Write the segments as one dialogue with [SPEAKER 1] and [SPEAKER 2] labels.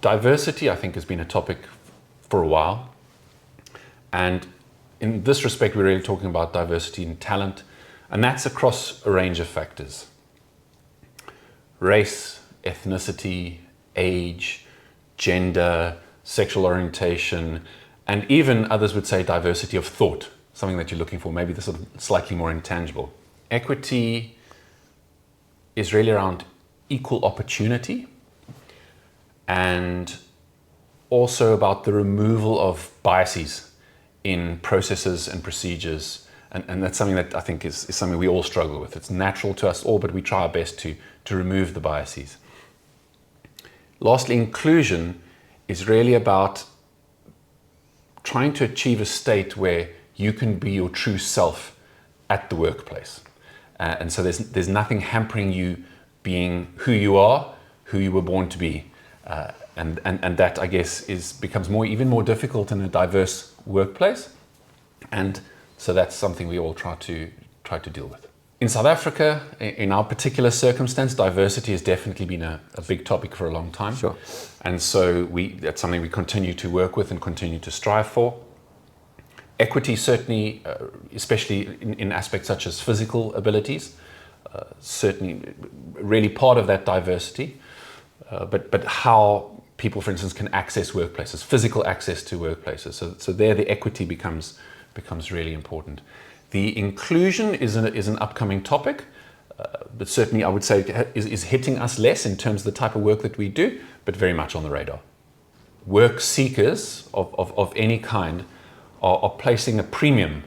[SPEAKER 1] Diversity, I think, has been a topic for a while. And in this respect, we're really talking about diversity in talent. And that's across a range of factors. Race, ethnicity, age, gender, sexual orientation, and even others would say diversity of thought, something that you're looking for, maybe the sort of slightly more intangible. Equity is really around equal opportunity and also about the removal of biases in processes and procedures. And that's something that I think is something we all struggle with. It's natural to us all, but we try our best to remove the biases. Lastly, inclusion is really about trying to achieve a state where you can be your true self at the workplace. And so there's nothing hampering you being who you are, who you were born to be. And that, I guess, becomes even more difficult in a diverse workplace. And so that's something we all try to deal with. In South Africa, in our particular circumstance, diversity has definitely been a big topic for a long time.
[SPEAKER 2] Sure.
[SPEAKER 1] And so that's something we continue to work with and continue to strive for. Equity, certainly, especially in aspects such as physical abilities, certainly really part of that diversity. But how people, for instance, can access workplaces, physical access to workplaces. So there the equity becomes really important. The inclusion is an upcoming topic, but certainly I would say is hitting us less in terms of the type of work that we do, but very much on the radar. Work seekers of any kind are placing a premium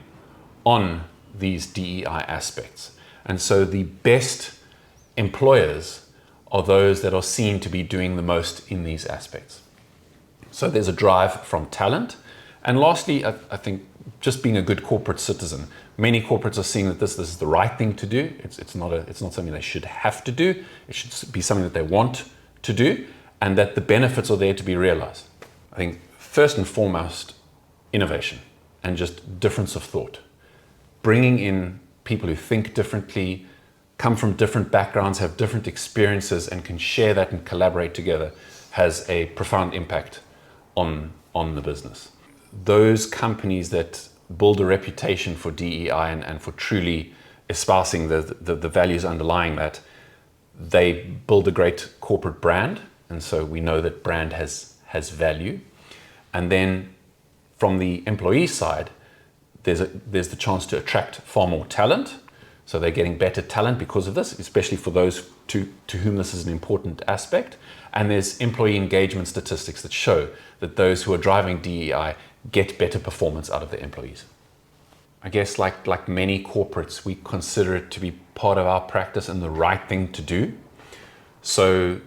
[SPEAKER 1] on these DEI aspects. And so the best employers are those that are seen to be doing the most in these aspects. So there's a drive from talent. And lastly, I think just being a good corporate citizen. Many corporates are seeing that this is the right thing to do. It's not something they should have to do. It should be something that they want to do, and that the benefits are there to be realized. I think first and foremost, innovation and just difference of thought. Bringing in people who think differently, come from different backgrounds, have different experiences, and can share that and collaborate together has a profound impact on the business. Those companies that build a reputation for DEI and for truly espousing the values underlying that, they build a great corporate brand. And so we know that brand has value. And then from the employee side, there's the chance to attract far more talent. So they're getting better talent because of this, especially for those to whom this is an important aspect. And there's employee engagement statistics that show that those who are driving DEI get better performance out of their employees. I guess like many corporates, we consider it to be part of our practice and the right thing to do. So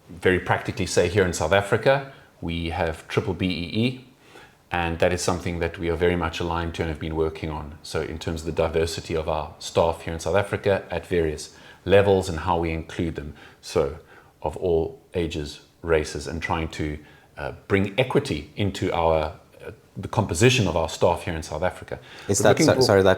[SPEAKER 1] very practically say here in South Africa, we have B-BBEE, and that is something that we are very much aligned to and have been working on. So in terms of the diversity of our staff here in South Africa at various levels and how we include them. So of all ages, races, and trying to bring equity into the composition of our staff here in South Africa.
[SPEAKER 2] Is that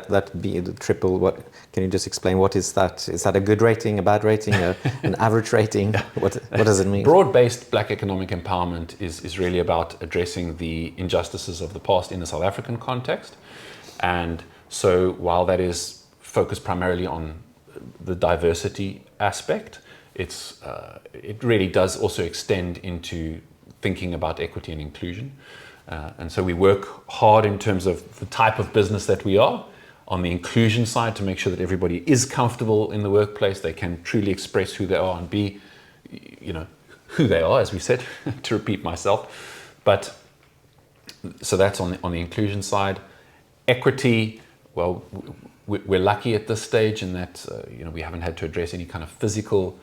[SPEAKER 2] that be the triple? What can you just explain? What is that? Is that a good rating, a bad rating, an average rating? What does it mean?
[SPEAKER 1] Broad-based Black economic empowerment is really about addressing the injustices of the past in the South African context. And so while that is focused primarily on the diversity aspect, it really does also extend into thinking about equity and inclusion. And so we work hard in terms of the type of business that we are on the inclusion side to make sure that everybody is comfortable in the workplace. They can truly express who they are and be, who they are, as we said, to repeat myself. But so that's on the inclusion side. Equity, well, we're lucky at this stage in that we haven't had to address any kind of physical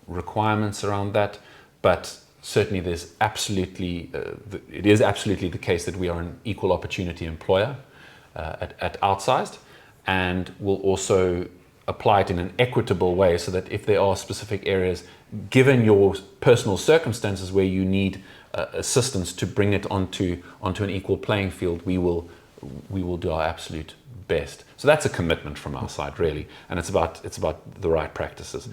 [SPEAKER 1] requirements around that, but certainly it is absolutely the case that we are an equal opportunity employer at Outsized, and will also apply it in an equitable way so that if there are specific areas, given your personal circumstances where you need assistance to bring it onto an equal playing field, we will do our absolute best. So that's a commitment from our side, really, and it's about the right practices.